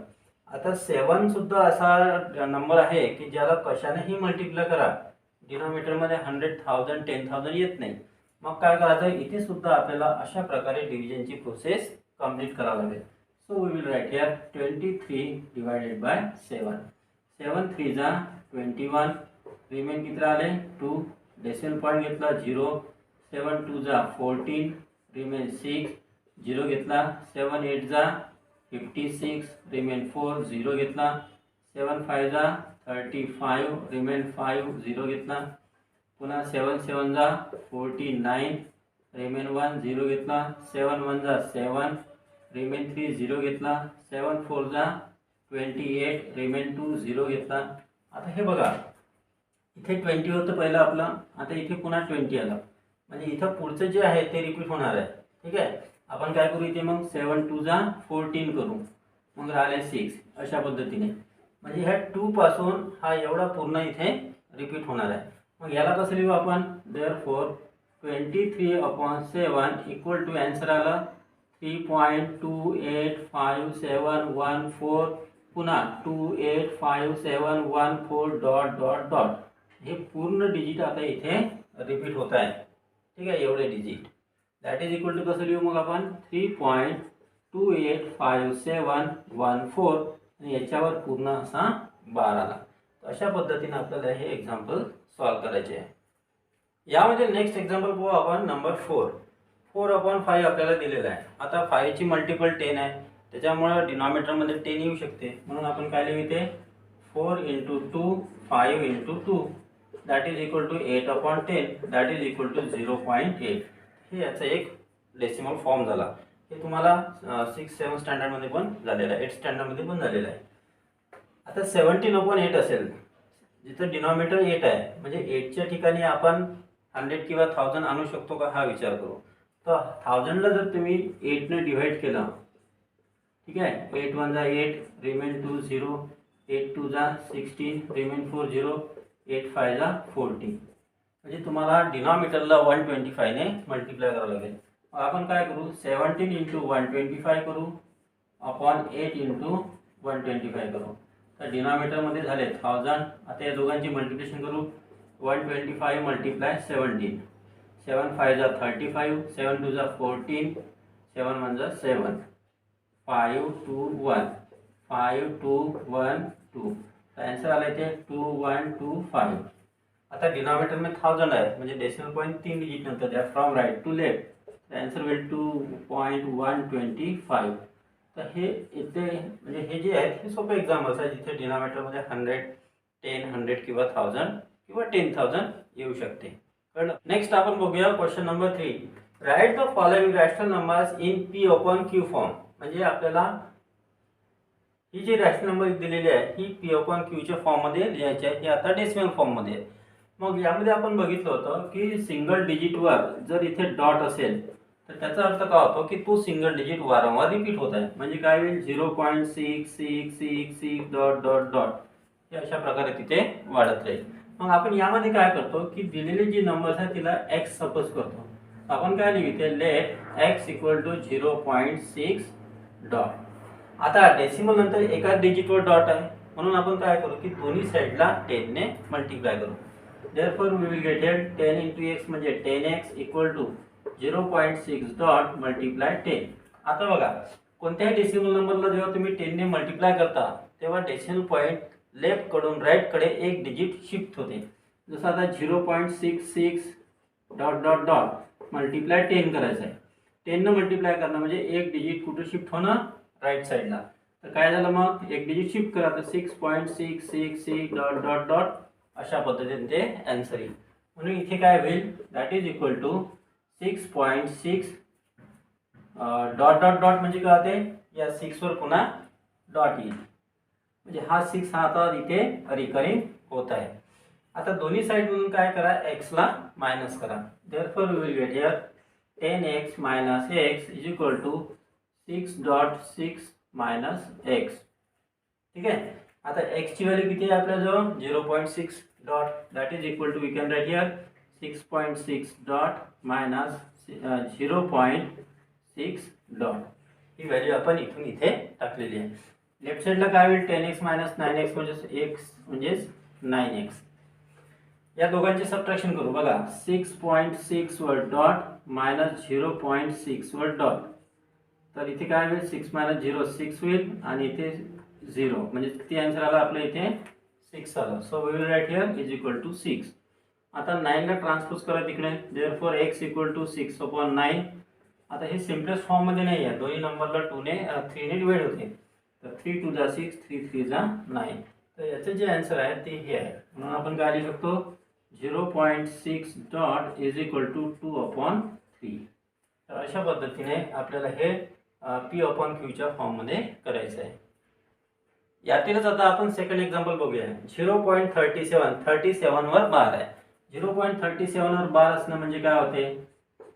आता 7 सुद्धा असा नंबर आहे की ज्याला कशानेही मल्टिप्लाय करा, डिनॉमिनेटरमध्ये 100, 1000, 10,000 येत नाही. मग काय करायचं, इथे सुद्धा आपल्याला अशा प्रकारे डिव्हिजनची प्रोसेस कंप्लीट करावी लागेल. So we will write here 23 divided by 7. 7 3 जा 21, रिमेन किती राहिले? 2. डेसिमल पॉईंट घेतला 0. 7 2 जा 14, रिमेन 6. 0 घेतला. 7 8 जा 56 रिमेन 4 0 घेतला. 7 5 जा 35 रिमेन 5 0 घेतला. पुन्हा 7 7 जा 49 रिमेन 1 0 घेतला. 7 1 जा 7 रिमेन 3 0 घेतला. 7 4 जा 28 रिमेन 2 0 घेतला. आता हे बघा इथे 20 होतं पहिलं आपलं, आता इथे पुन्हा 20 आलं, म्हणजे इथं पुढचं जे आहे ते रिपीट होणार आहे. ठीक आहे, आपण काय करू इथे मग 7 2 जा 14 करू, मग राहिले 6. अशा पद्धतीने म्हणजे ह्या 2 पासून हा एवढा पूर्ण इथे रिपीट होणार आहे. मग याला कसं लिहू आपण, देअरफॉर 23/7 इक्वल टू आन्सर आला 3.285714, पुन्हा 285714 डॉट डॉट डॉट. हे पूर्ण डिजिट आता इथे रिपीट होत आहे. ठीक आहे, एवढे digit that is equal to कसं लिहू मग आपण 3.285714 आणि याच्यावर पूर्ण असा बार आला. अशा पद्धतीने आपल्याला हे एक्झाम्पल सॉल्व करायचे आहे. यामध्ये नेक्स्ट एक्झाम्पल पाहू आपण नंबर 4. 4/5 आपल्याला दिलेला आहे. आता 5 ची मल्टिपल 10 आहे, त्याच्यामुळे डिनॉमिनेटरमध्ये 10 येऊ शकते, म्हणून आपण काय लिहू इथे 4 × 2 5 × 2 that is equal to 8/10 that is equal to 0.8. हे याचा एक डेसिमल फॉर्म झाला. हे तुम्हाला 6-7 स्टँडर्डमध्ये पण झालेलं आहे, 8 स्टँडर्डमध्ये पण झालेलं आहे. आता 17/8 असेल, जिथं डिनॉमिनेटर 8 आहे, म्हणजे 8च्या ठिकाणी आपण 100 किंवा 1000 आणू शकतो का हा विचार करू. तर 1000ला जर तुम्ही 8ने डिवाइड केलं, ठीक आहे, 8 1 जा 8 रिमेन 2 0, 8 2 जा 16 रिमेन 4 0, 8 5 जा 40. म्हणजे तुम्हाला डिनॉमिनेटरला 125 ने मल्टिप्लाय करावं लागेल. आपण काय करू 17 × 125 करू अपॉन 8 × 125 करू. तर डिनॉमिनेटरमध्ये झाले 1000. आता या दोघांची मल्टिप्लिकेशन करू. 125 मल्टिप्लाय 17, 7 5 जा 35, 7 2 जा 14, 7 1 जा 7, 5 2 1, 5 2 1 2. तर आन्सर आला इथे 2125. आता डिनॉमिनेटर में 1000 आहे, म्हणजे डेसिमल पॉईंट 3 डिजिट नंतर द्या from right to left. Answer will 2.125. तर हे इथे म्हणजे हे जे आहेत हे सोपे एक्झाम्पल्स आहे, जिथे डिनॉमिनेटरमध्ये 100 10 100 किंवा 1000 किंवा 10,000 येऊ शकते. कळलं. नेक्स्ट आपण बघूया question number 3. Write the following rational numbers in P/Q form. म्हणजे आपल्याला ही जी रॅशनल नंबर दिलेली आहे ही P/Qच्या फॉर्ममध्ये लिहायची आहे. ही आता डेसिमल फॉर्ममध्ये आहे. मग यामध्ये आपण बघितलं होतं की सिंगल डिजिटवर जर इथे डॉट असेल तर त्याचा अर्थ काय होतो की तो सिंगल डिजिट वारंवार रिपीट होत आहे. म्हणजे काय होईल 0.6666 डॉट डॉट डॉट हे अशा प्रकारे तिथे वाढत राहील. मग आपण यामध्ये काय करतो की दिलेले जी नंबर्स आहेत तिला एक्स सपोज करतो. आपण काय लिहू इथे let x equal to 0.6 dot. आता डेसिमल नंतर एका डिजिटवर डॉट आहे, म्हणून आपण काय करू की दोन्ही साईडला 10 ने मल्टिप्लाय करू. Therefore we will get here 10 × x म्हणजे 10x equal to 0.6 dot multiply 10. आता बघा कोणत्याही डेसिमल नंबरला जेव्हा तुम्ही 10 ने मल्टिप्लाय करता तेव्हा डेसिमल पॉईंट लेफ्ट कडून राईट कडे एक डिजिट शिफ्ट होते. जसं आता 0.66 डॉट डॉट डॉट मल्टिप्लाय 10 करायचं आहे. 10 ने मल्टिप्लाय करणं म्हणजे एक डिजिट कुठे शिफ्ट होणं राईट साईडला. तर काय झालं मग एक डिजिट शिफ्ट करा तर 6.666 डॉट डॉट डॉट अशा पद्धतीने ते आन्सर येईल. म्हणून इथे काय होईल that is equal to 6.6 dot dot dot म्हणजे काय होते या 6 वर पुन्हा डॉट येईल. म्हणजे हा 6 हा आता इथे रिकरिंग होत आहे. आता दोन्ही साइड म्हणून काय करा x ला मायनस करा. Therefore we will get here 10x - x is equal to 6.6 - x. ठीक आहे. आता x ची व्हॅल्यू किती आहे आपल्याजवळ 0.6 dot that is equal to we can write here 6.6 dot minus 0.6 dot. ही व्हॅल्यू आपण इथून इथे टाकलेली आहे. लेफ्ट साइडला काय होईल 10x - 9x म्हणजे x म्हणजे 9x. या दोघांचे सबट्रॅक्शन करू. बघा 6.6 वर डॉट मायनस 0.6 वर डॉट. तर इथे काय होईल 6 - 0 6 होईल आणि इथे 0 म्हणजे किती आन्सर आला आपल्या इथे 6 आला. So we will write here is equal to 6. आता 9 ला ट्रान्सपोज करा तिकडे. देअरफॉर x इक्वल टू 6/9 आता हे सिम्पलेस्ट फॉर्ममध्ये नाही आहे, दोन्ही नंबरला 3ने डिवाइड होते. तर 3 2 जा 6, 3 3 जा 9. तर याचं जे आन्सर आहे ते हे आहे. म्हणून आपण काय लिहू शकतो 0.6 डॉट इज इक्वल टू 2/3. तर अशा पद्धतीने आपल्याला हे P/Q फॉर्ममध्ये करायचं आहे. यातीलच आता आपण सेकंड एक्झाम्पल बघूया. 0.37 वर बार आहे. 0.37 वर बार असणं म्हणजे काय होते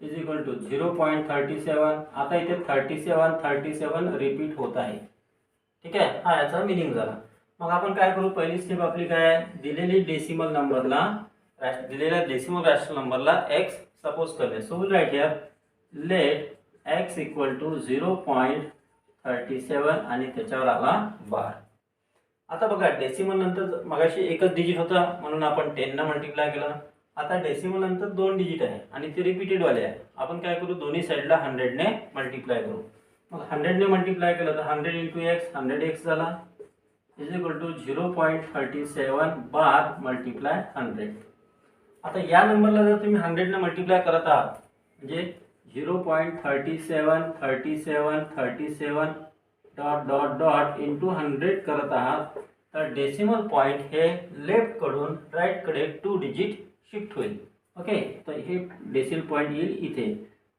इज इक्वल टू 0.37. आता इथे 37 रिपीट होत आहे. ठीक आहे, हा याचा मिनिंग झाला. मग आपण काय करू, पहिली स्टेप आपली काय आहे, दिलेल्या डेसिमल नंबरला x सपोज करूया. So will write here let x equal to 0.37 आणि त्याच्यावर आला बार. आता बघा डेसिमल नंतर मगाशी एकच डिजिट होता म्हणून आपण 10 ने मल्टिप्लाय केलं. आता डेसिमल नंतर 2 डिजिट आहे आणि ते रिपीटेड वाले आहे. आपण काय करू, दोन्ही साईडला 100 ने मल्टिप्लाय करू. मग 100 ने मल्टिप्लाय केलं तर 100 × x 100x झाला is equal to 0.37 bar multiply 100. आता या नंबरला जर तुम्ही 100 ने मल्टिप्लाय करत आहात म्हणजे 0.37 डॉट डॉट डॉट इंटू 100 करत आहात तर डेसिमल पॉईंट हे लेफ्ट कडून राईट कडे 2 डिजिट शिफ्ट होईल. ओके, तर हे डेसिमल पॉईंट येईल इथे.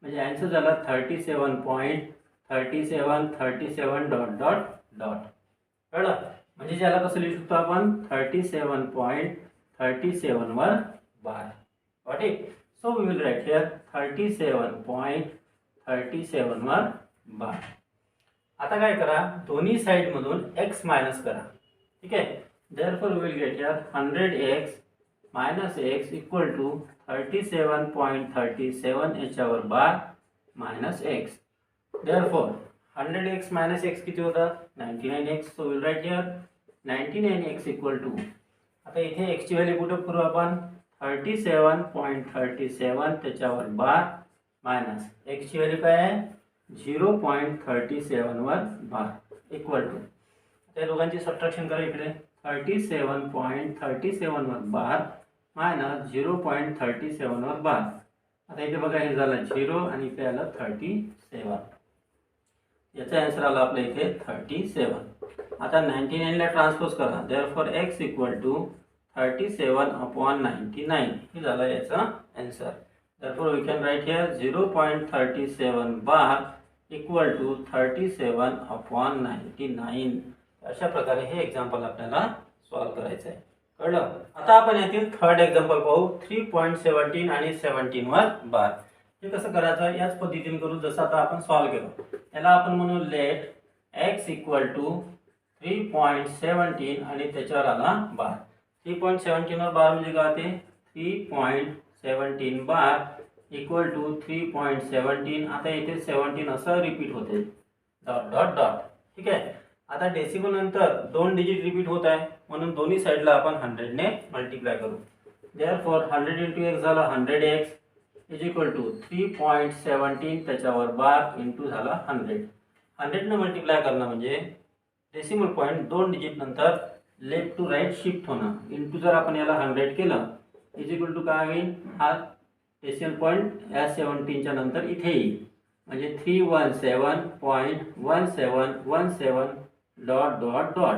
म्हणजे आन्सर झाला 37.37 डॉट डॉट डॉट. कळलं? म्हणजे ज्याला कसं लिहू शकतो आपण 37.37 वर bar. Okay, so we will write here 37.37 वर बार. आता काय करा, दोन्ही साइड मधून x मायनस करा. ठीक आहे, therefore we will get here 100x minus x equal to 37.37 याच्यावर bar minus x. Therefore 100x minus x किती होतात 99x. So will write here 99x equal to, आता इथे x ची व्हॅल्यू पुट अप करू आपण 37.37 त्याच्यावर बार मायनस x ची व्हॅल्यू काय आहे 0.37 वर बार इक्वल टू, त्या दोघांची सबट्रॅक्शन करा इकडे 37.37 वर बार मायनस 0.37 वर बार. आता इथे बघा हे झालं 0 आणि इथे आलं 37. याचा आन्सर आला आपल्या इथे 37. आता 99 ला ट्रान्सपोज करा. देयरफॉर x इक्वल टू 37/99 हे झालं याचा answer. Therefore we can write here 0.37 bar equal to 37/99. अशा प्रकारे हे एक्झाम्पल आपल्याला सॉल्व्ह करायचं आहे. कळलं? आता आपण यातील थर्ड एक्झाम्पल पाहू. 3.17 आणि 17 वर बार. हे कसं करायचं याच पद्धतीने करू जसं आता आपण सॉल्व्ह केलं. याला आपण म्हणू लेट x इक्वल टू 3.17 आणि त्याच्यावर आला बार. 3.17 वर बार म्हणजे काय होते 3.17 बार इक्वल टू 3.17. आता इथे 17 असं रिपीट होते डॉट डॉट डॉट. ठीक आहे, आता डेसिमल नंतर 2 डिजिट रिपीट होत आहे म्हणून दोन्ही साईडला आपण 100 ने मल्टिप्लाय करू. देयरफॉर 100 × x झाला 100x इज इक्वल टू 3.17 त्याच्यावर बार इंटू झाला 100. 100 ने मल्टिप्लाय करणं म्हणजे डेसिमल पॉईंट 2 डिजिट नंतर लेफ्ट टू राईट शिफ्ट होणं. इंटू जर आपण याला 100 केलं इज इक्वल टू काय होईल, हा डेसिमल पॉईंट या 17च्या नंतर इथे येईल म्हणजे 317.1717 डॉट डॉट डॉट.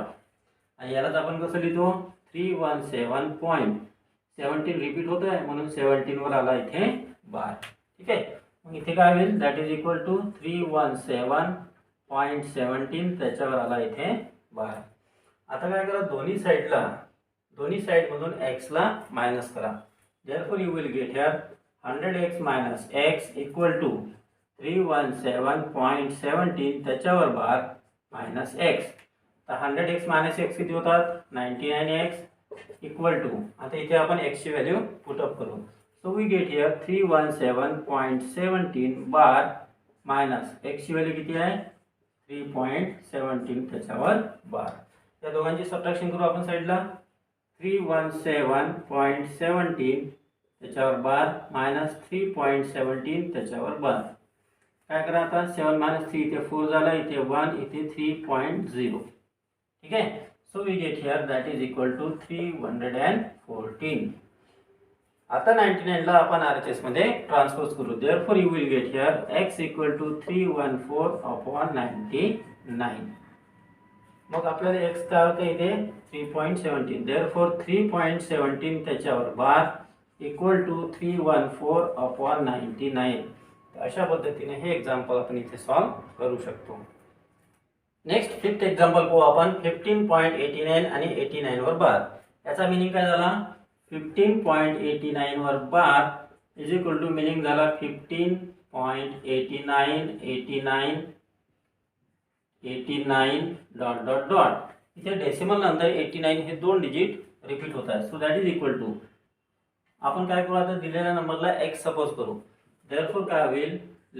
आणि यालाच आपण कसं लिहितो 317.17 रिपीट होत आहे म्हणून 17 वर आला इथे बार. ठीक आहे, मग इथे काय होईल दॅट इज इक्वल टू 317.17 त्याच्यावर आला इथे बार. आता काय करा दोन्ही साइड मधून x ला मायनस करा. Therefore you will get here 100x minus x equal to 317.17 त्याच्यावर बार मायनस x. तर 100x मायनस x किती होतात 99x इक्वल टू, आता इथे आपण x ची व्हॅल्यू पुट अप करू. So we get here 317.17 bar minus x ची व्हॅल्यू किती आहे 3.17 त्याच्यावर बार. या दोघांची सबट्रॅक्शन करू आपण साइडला 317.17 त्याच्यावर बार मायनस 3.17 त्याच्यावर बार. काय करा आता 7 मायनस 3 इथे 4 झाला इथे 1 इथे 3.0. ठीक आहे, so we get here that is equal to 314. आता 99 ला आपण RHS मध्ये ट्रान्सपोज करू. Therefore you will get here x equal to 314 upon 99. मग आपल्याला x काय होतं इथे 3.17. देअरफॉर 3.17 त्याच्यावर बार इक्वल टू 314 अपॉन 99. अशा पद्धतीने हे एक्झाम्पल आपण इथे सॉल्व करू शकतो. नेक्स्ट फिफ्थ एक्झाम्पल पाहू आपण. 15.89 आणि 89 वर बार. याचा मिनिंग काय झाला? 15.89 वर bar is equal to meaning झाला 15.89 डॉट डॉट डॉट. इथे डेसिमल नंतर 89 हे दोन डिजिट रिपीट होत आहेत. So that is equal to आपण काय करू आता दिलेल्या नंबरला x सपोज करू. देअरफॉर काय होईल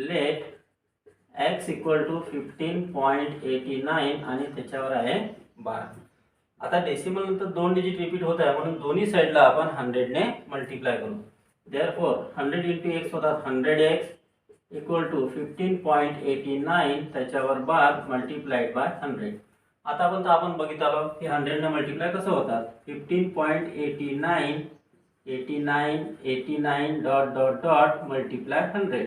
लेट x इक्वल टू 15.89 आणि त्याच्यावर आहे बार. आता डेसिमल नंतर दोन डिजिट रिपीट होत आहे म्हणून दोन्ही साईडला आपण 100 ने मल्टिप्लाय करू. देअरफॉर 100 इंटू x होतात 100x इक्वल टू 15.89 त्याच्यावर बार मल्टिप्लाइड बाय 100. आतापर्यंत आपण बघितलं आलो की 100 ने मल्टिप्लाय कसं होतात 15.89 डॉट डॉट डॉट मल्टिप्लाय 100.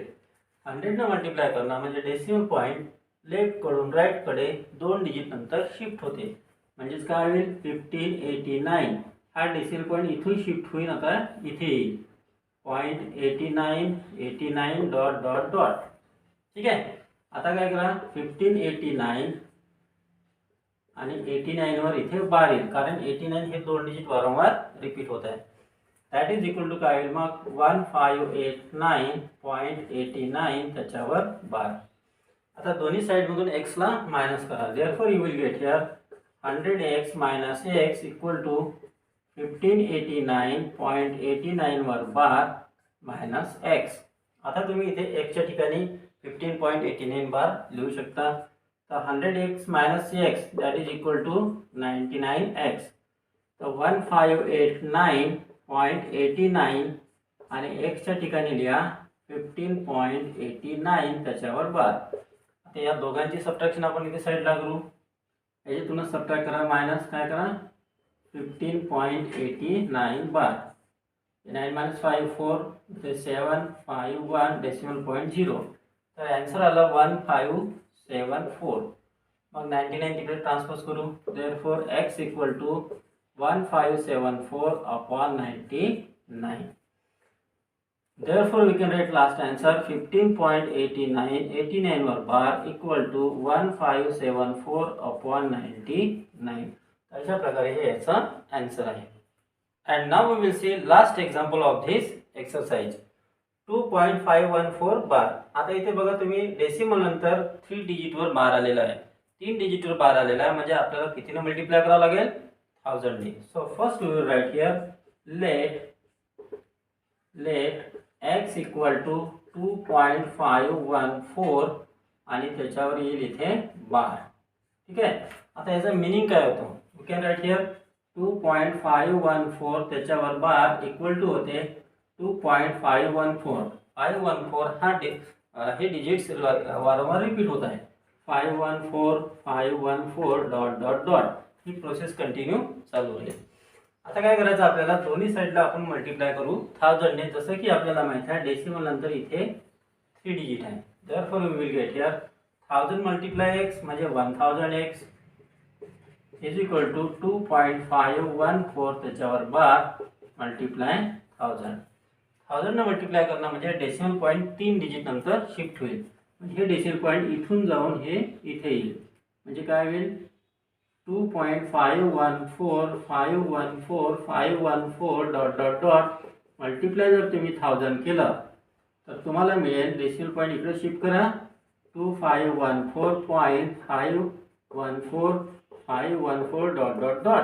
100 ने मल्टिप्लाय करणं म्हणजे डेसिमल पॉईंट लेफ्ट कडून राईट कडे दोन डिजिट नंतर शिफ्ट होते. म्हणजेच काय होईल 1589 हा डेसिमल पॉईंट इथून शिफ्ट होईल आता इथे येईल 0.89 डॉट डॉट डॉट. ठीक आहे. आता काय करा 1589 आणि 89 वर इथे बार येईल कारण 89 हे दोन डिजिट वारंवार रिपीट होत आहे. दॅट इज इक्वल टू काय होईल मग 1589.89 त्याच्यावर बार. आता दोन्ही साइड मधून x ला मायनस करा. Therefore you will get here 100x minus x equal to 1589.89 वर बार मायनस x. आता तुम्ही इथे x च्या ठिकाणी 15.89 बार लिहू शकता. तर 100x minus x that is equal to 99x. तर 1589.89 आणि x च्या ठिकाणी लिहा 15.89 त्याच्यावर बार. आता या दोघांची सबट्रॅक्शन आपण इथे साईडला करू. याच्यातूनच सबट्रॅक्ट करा मायनस काय करा 15.89 बार. 9 minus 5 4 7 5 1 डेसिमल पॉईंट 0. तर आन्सर आला 1574. मग 99 तिकडे ट्रान्सपोज करू. Therefore x equal to 1574 upon 99. Therefore we can write last answer 15.89 वर बार इक्वल टू 1574 अपॉन 99. अशा प्रकारे हे याचा आन्सर आहे. And now we will see last example of this exercise 2.514 बार. आता इथे बघा तुम्ही डेसिमल नंतर 3 डिजिट वर बार आलेला आहे 3 डिजिट वर बार आलेला आहे म्हणजे आपल्याला कितीने मल्टिप्लाय करावं लागेल 1000 ने. So first we will write here let x equal to 2.514 आणि त्याच्यावर येईल इथे बार. ठीक आहे. आता याचा मीनिंग काय होतो वी कॅन राइट हियर 2.514 त्याच्यावर बार इक्वल टू होते 2.514. 514 हा हे डिजिट्स वारंवार रिपीट होत आहे 514 डॉट डॉट डॉट. ही प्रोसेस कंटिन्यू चालू राहील. आता काय करायचं आपल्याला दोन्ही साईडला आपण मल्टिप्लाय करू 1000 ने. जसं की आपल्याला माहिती आहे डेसिमल नंतर इथे 3 डिजिट आहे. Therefore we will get here 1000 multiply x म्हणजे 1000x इज इक्वल टू 2.514 त्याच्यावर बार मल्टिप्लाय 1000. 1000 ने मल्टिप्लाय करणं म्हणजे डेसिमल पॉईंट 3 डिजिट नंतर शिफ्ट होईल. म्हणजे हे डेसिमल पॉईंट इथून जाऊन हे इथे येईल. म्हणजे काय होईल 2.514 डॉट डॉट डॉट मल्टिप्लाय जर तुम्ही 1000 केलं तर तुम्हाला मिळेल डेसिमल पॉईंट इकडे शिफ्ट करा 2514 dot dot dot.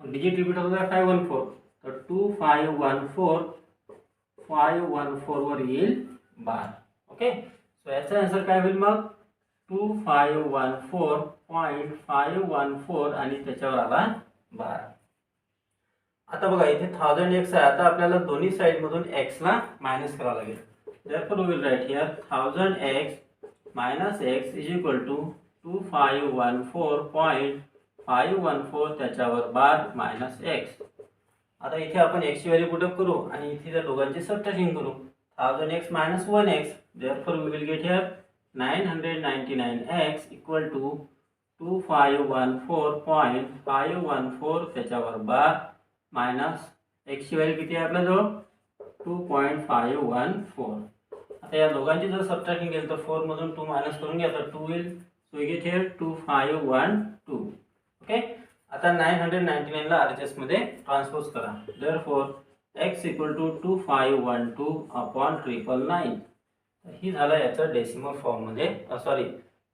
Digit repeat होत आहे 514 तर 2514 वर येईल बार. ओके. सो याचा आन्सर काय होईल मग 2514.514 आणि त्याच्यावर आला बार. आता बघा इथे 1000x आहे. आता आपल्याला दोन्ही साइड मधून x ला मायनस करावं लागेल. Therefore we will write here 1000x minus x is equal to 2514.514 त्याच्यावर बार मायनस x. आता इथे आपण एक्सची व्हॅल्यू पुटअप करू आणि इथे त्या दोघांची सबट्रॅक्शन करू. 1000x minus 1x, therefore we will get here 999x equal to 2514.514 त्याच्यावर बार मायनस एक्सची व्हॅल्यू किती आहे आपल्याजवळ 2.514. आता या दोघांची जर सबट्रॅक्शन केलं तर 4 मधून 2 मायनस करून घ्या तर 2 होईल. So we get here 2512. Okay. आता 999 ला RHS मध्ये ट्रान्सपोज करा. Therefore x equal to 2512 upon 999. ही झालं याचं डेसिमल फॉर्म मध्ये सॉरी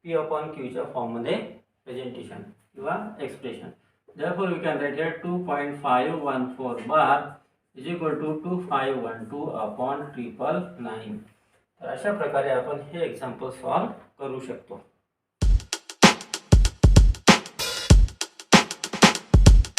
p अपॉन q च्या फॉर्म मध्ये प्रेझेंटेशन किंवा expression. Therefore we can write here 2.514 bar is equal to 2512 upon 999. तर अशा प्रकारे आपण हे एक्झाम्पल सॉल्व करू शकतो.